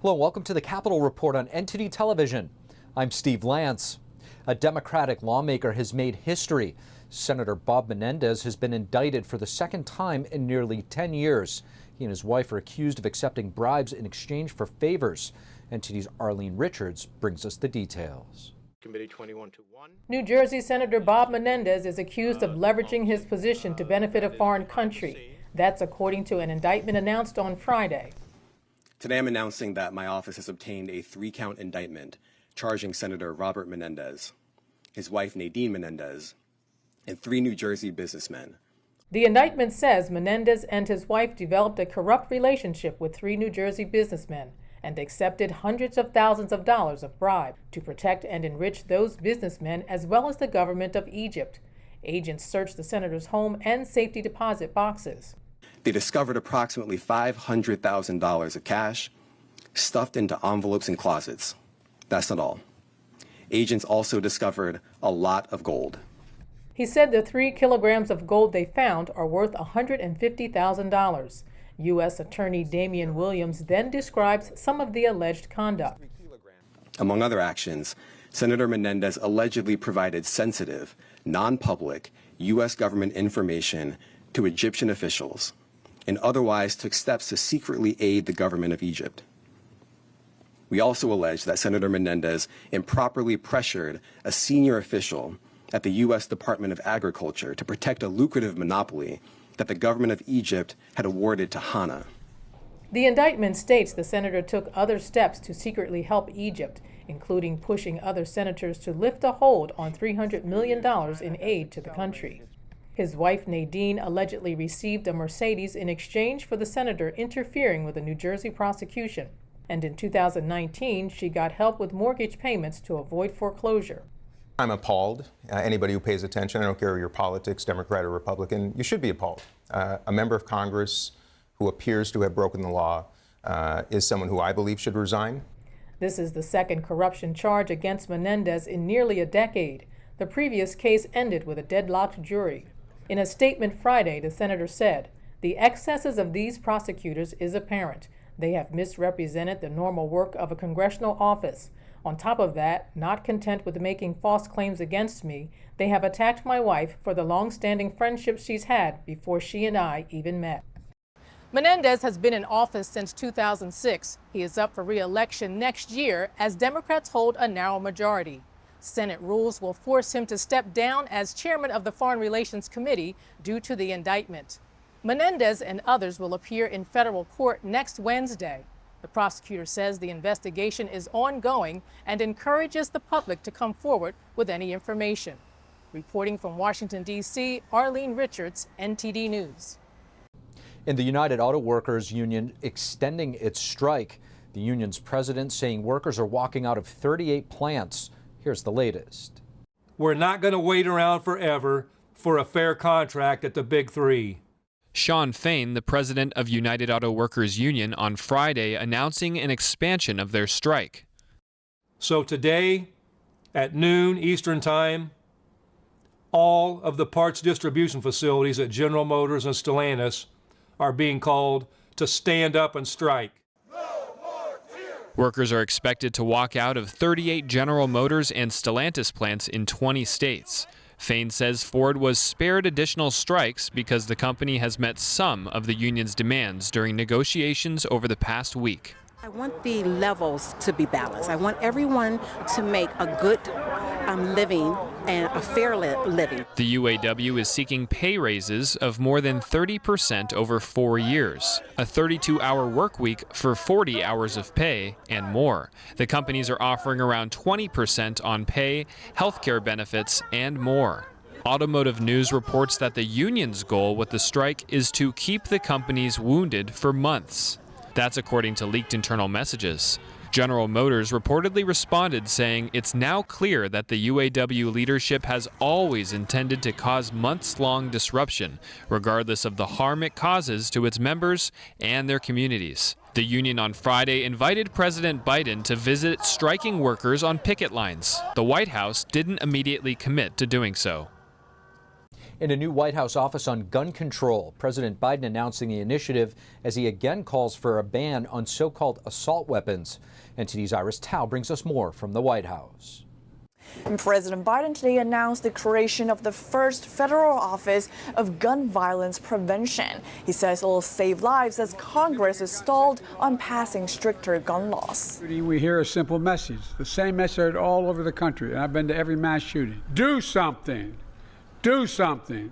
Hello, welcome to the Capitol Report on NTD Television. I'm Steve Lance. A Democratic lawmaker has made history. Senator Bob Menendez has been indicted for the second time in nearly 10 years. He and his wife are accused of accepting bribes in exchange for favors. NTD's Arlene Richards brings us the details. Committee 21-1. New Jersey Senator Bob Menendez is accused of leveraging his position to benefit a foreign country. That's according to an indictment announced on Friday. Today I'm announcing that my office has obtained a 3-count indictment charging Senator Robert Menendez, his wife Nadine Menendez, and 3 New Jersey businessmen. The indictment says Menendez and his wife developed a corrupt relationship with 3 New Jersey businessmen and accepted hundreds of thousands of dollars of bribe to protect and enrich those businessmen as well as the government of Egypt. Agents searched the senator's home and safety deposit boxes. They discovered approximately $500,000 of cash stuffed into envelopes and closets. That's not all. Agents also discovered a lot of gold. He said the 3 kilograms of gold they found are worth $150,000. U.S. Attorney Damian Williams then describes some of the alleged conduct. Among other actions, Senator Menendez allegedly provided sensitive, non-public U.S. government information to Egyptian officials and otherwise took steps to secretly aid the government of Egypt. We also allege that Senator Menendez improperly pressured a senior official at the U.S. Department of Agriculture to protect a lucrative monopoly that the government of Egypt had awarded to Hana. The indictment states the senator took other steps to secretly help Egypt, including pushing other senators to lift a hold on $300 million in aid to the country. His wife Nadine allegedly received a Mercedes in exchange for the senator interfering with a New Jersey prosecution. And in 2019, she got help with mortgage payments to avoid foreclosure. I'm appalled. Anybody who pays attention, I don't care your politics, Democrat or Republican, you should be appalled. A member of Congress who appears to have broken the law is someone who I believe should resign. This is the second corruption charge against Menendez in nearly a decade. The previous case ended with a deadlocked jury. In a statement Friday, the senator said, "The excesses of these prosecutors is apparent. They have misrepresented the normal work of a congressional office. On top of that, not content with making false claims against me, they have attacked my wife for the long-standing friendship she's had before she and I even met." Menendez has been in office since 2006. He is up for re-election next year as Democrats hold a narrow majority. Senate rules will force him to step down as chairman of the Foreign Relations Committee due to the indictment. Menendez and others will appear in federal court next Wednesday. The prosecutor says the investigation is ongoing and encourages the public to come forward with any information. Reporting from Washington, D.C., Arlene Richards, NTD News. In the United Auto Workers Union extending its strike, the union's president saying workers are walking out of 38 plants. Here's the latest. We're not going to wait around forever for a fair contract at the Big Three. Shawn Fain, the president of United Auto Workers Union, on Friday announcing an expansion of their strike. So today, at noon Eastern Time, all of the parts distribution facilities at General Motors and Stellantis are being called to stand up and strike. Workers are expected to walk out of 38 General Motors and Stellantis plants in 20 states. Fain says Ford was spared additional strikes because the company has met some of the union's demands during negotiations over the past week. I want the levels to be balanced. I want everyone to make a good living and a fair living. The UAW is seeking pay raises of more than 30% over 4 years, a 32-hour work week for 40 hours of pay, and more. The companies are offering around 20% on pay, healthcare benefits, and more. Automotive News reports that the union's goal with the strike is to keep the companies wounded for months. That's according to leaked internal messages. General Motors reportedly responded saying it's now clear that the UAW leadership has always intended to cause months-long disruption, regardless of the harm it causes to its members and their communities. The union on Friday invited President Biden to visit striking workers on picket lines. The White House didn't immediately commit to doing so. In a new White House office on gun control, President Biden announcing the initiative as he again calls for a ban on so-called assault weapons. NTD's R-S.C brings us more from the White House. And President Biden today announced the creation of the first federal office of gun violence prevention. He says it will save lives as Congress is stalled on passing stricter gun laws. We hear a simple message, the same message all over the country. And I've been to every mass shooting. Do something. Do something.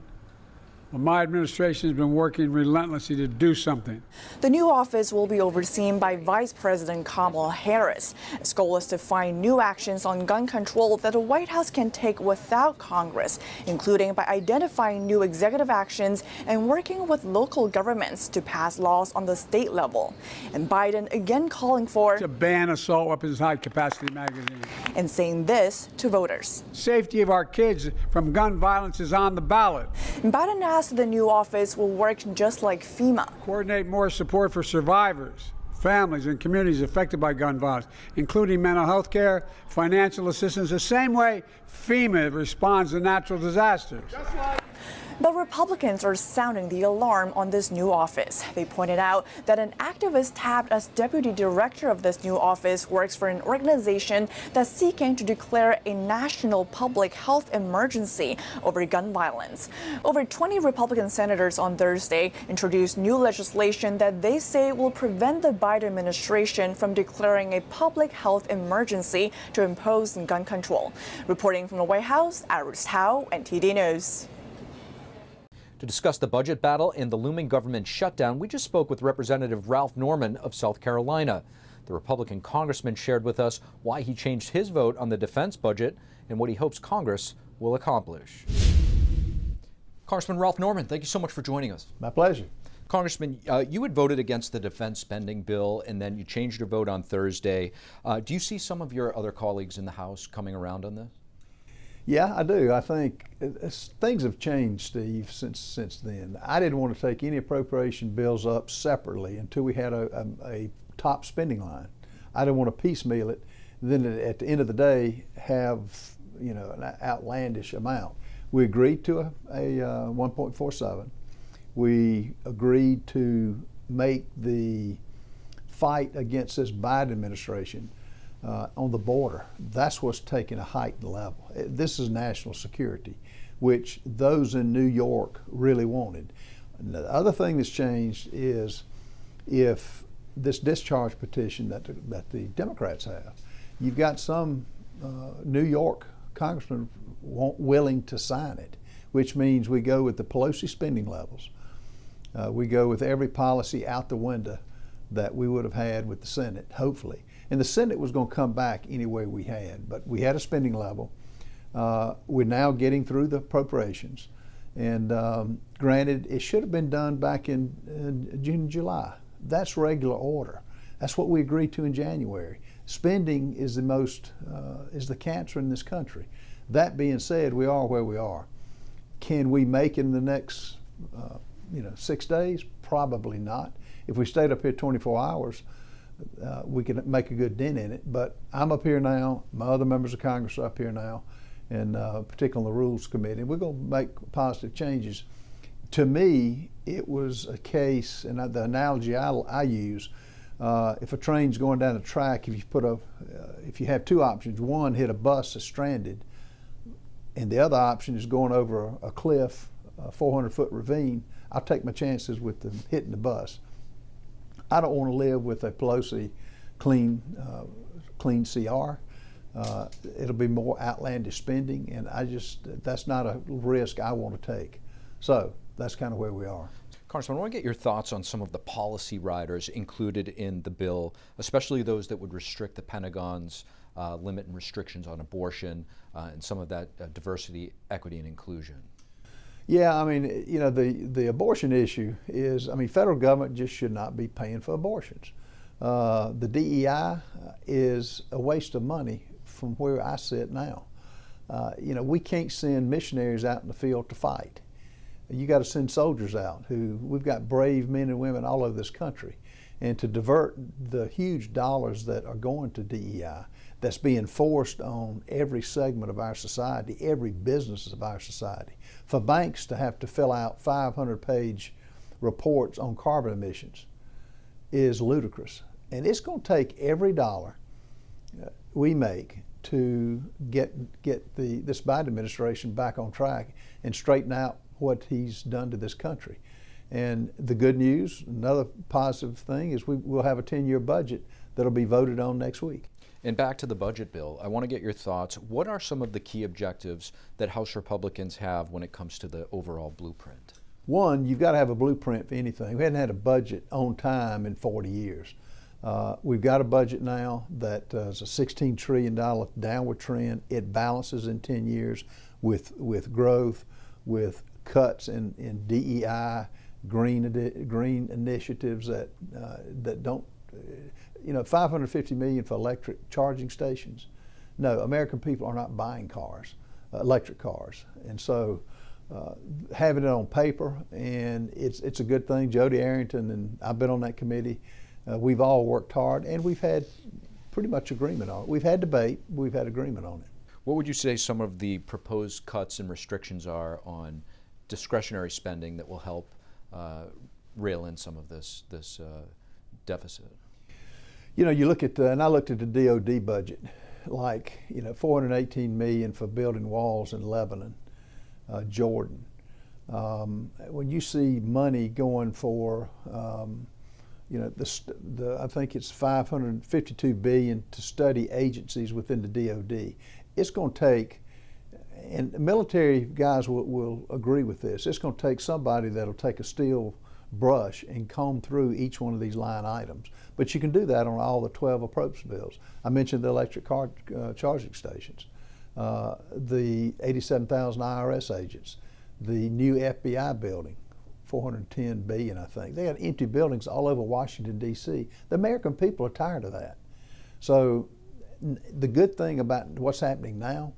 Well, my administration has been working relentlessly to do something. The new office will be overseen by Vice President Kamala Harris. Its goal is to find new actions on gun control that the White House can take without Congress, including by identifying new executive actions and working with local governments to pass laws on the state level. And Biden again calling for to ban assault weapons, high-capacity magazines. And saying this to voters. Safety of our kids from gun violence is on the ballot. And Biden asked the new office will work just like FEMA. Coordinate more support for survivors, families, and communities affected by gun violence, including mental health care, financial assistance, the same way FEMA responds to natural disasters. But Republicans are sounding the alarm on this new office. They pointed out that an activist tabbed as deputy director of this new office works for an organization that's seeking to declare a national public health emergency over gun violence. Over 20 Republican senators on Thursday introduced new legislation that they say will prevent the Biden administration from declaring a public health emergency to impose gun control. Reporting from the White House, R.S.C, NTD News. To discuss the budget battle and the looming government shutdown, we just spoke with Representative Ralph Norman of South Carolina. The Republican congressman shared with us why he changed his vote on the defense budget and what he hopes Congress will accomplish. Congressman Ralph Norman, thank you so much for joining us. My pleasure. Congressman, you had voted against the defense spending bill, and then you changed your vote on Thursday. Do you see some of your other colleagues in the House coming around on this? Yeah, I do. I think things have changed, Steve, since then. I didn't want to take any appropriation bills up separately until we had a top spending line. I didn't want to piecemeal it, then at the end of the day have an outlandish amount. We agreed to a 1.47. We agreed to make the fight against this Biden administration on the border. That's what's taking a heightened level. This is national security, which those in New York really wanted. And the other thing that's changed is if this discharge petition that the Democrats have, you've got some New York congressmen willing to sign it, which means we go with the Pelosi spending levels. We go with every policy out the window that we would have had with the Senate, hopefully. And the Senate was going to come back any way we had, but we had a spending level. We're now getting through the appropriations. And granted, it should have been done back in June and July. That's regular order. That's what we agreed to in January. Spending is the cancer in this country. That being said, we are where we are. Can we make it in the next 6 days? Probably not. If we stayed up here 24 hours, we could make a good dent in it. But I'm up here now, my other members of Congress are up here now, and particularly on the Rules Committee. We're going to make positive changes. To me, it was a case, and the analogy I use, if a train's going down a track, if you have two options, one, hit a bus that's stranded, and the other option is going over a cliff, a 400-foot ravine, I'll take my chances with hitting the bus. I don't want to live with a Pelosi clean CR. It'll be more outlandish spending, and that's not a risk I want to take. So that's kind of where we are. Congressman, I want to get your thoughts on some of the policy riders included in the bill, especially those that would restrict the Pentagon's limit and restrictions on abortion and some of that diversity, equity, and inclusion. Yeah, I mean, the abortion issue is, federal government just should not be paying for abortions. The DEI is a waste of money from where I sit now. We can't send missionaries out in the field to fight. You got to send soldiers out we've got brave men and women all over this country. and to divert the huge dollars that are going to DEI, that's being forced on every segment of our society, every business of our society. For banks to have to fill out 500-page reports on carbon emissions is ludicrous. And it's going to take every dollar we make to get this Biden administration back on track and straighten out what he's done to this country. And the good news, another positive thing, is we'll have a 10-year budget that'll be voted on next week. And back to the budget bill, I want to get your thoughts. What are some of the key objectives that House Republicans have when it comes to the overall blueprint? One, you've got to have a blueprint for anything. We hadn't had a budget on time in 40 years. We've got a budget now that is a $16 trillion downward trend. It balances in 10 years with growth, with cuts in DEI, green initiatives that don't, $550 million for electric charging stations. No, American people are not buying cars, electric cars, and so having it on paper, and it's a good thing. Jody Arrington and I've been on that committee. We've all worked hard, and we've had pretty much agreement on it. We've had debate, we've had agreement on it. What would you say some of the proposed cuts and restrictions are on discretionary spending that will help rail in some of this deficit? You look at, and I looked at the DOD budget, like, $418 million for building walls in Lebanon, Jordan. When you see money going for, I think it's $552 billion to study agencies within the DOD. It's going to take, and military guys will agree with this, it's going to take somebody that'll take a steel brush and comb through each one of these line items. But you can do that on all the 12 appropriations bills. I mentioned the electric car charging stations, the 87,000 IRS agents, the new FBI building, $410 billion, I think. They got empty buildings all over Washington, D.C. The American people are tired of that. So the good thing about what's happening now,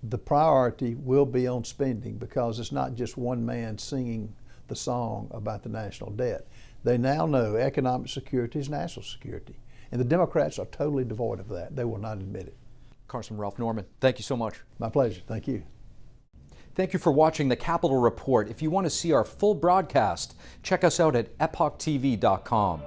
the priority will be on spending, because it's not just one man singing the song about the national debt. They now know economic security is national security. And the Democrats are totally devoid of that. They will not admit it. Congressman Ralph Norman, thank you so much. My pleasure. Thank you. Thank you for watching the Capitol Report. If you want to see our full broadcast, check us out at epochtv.com.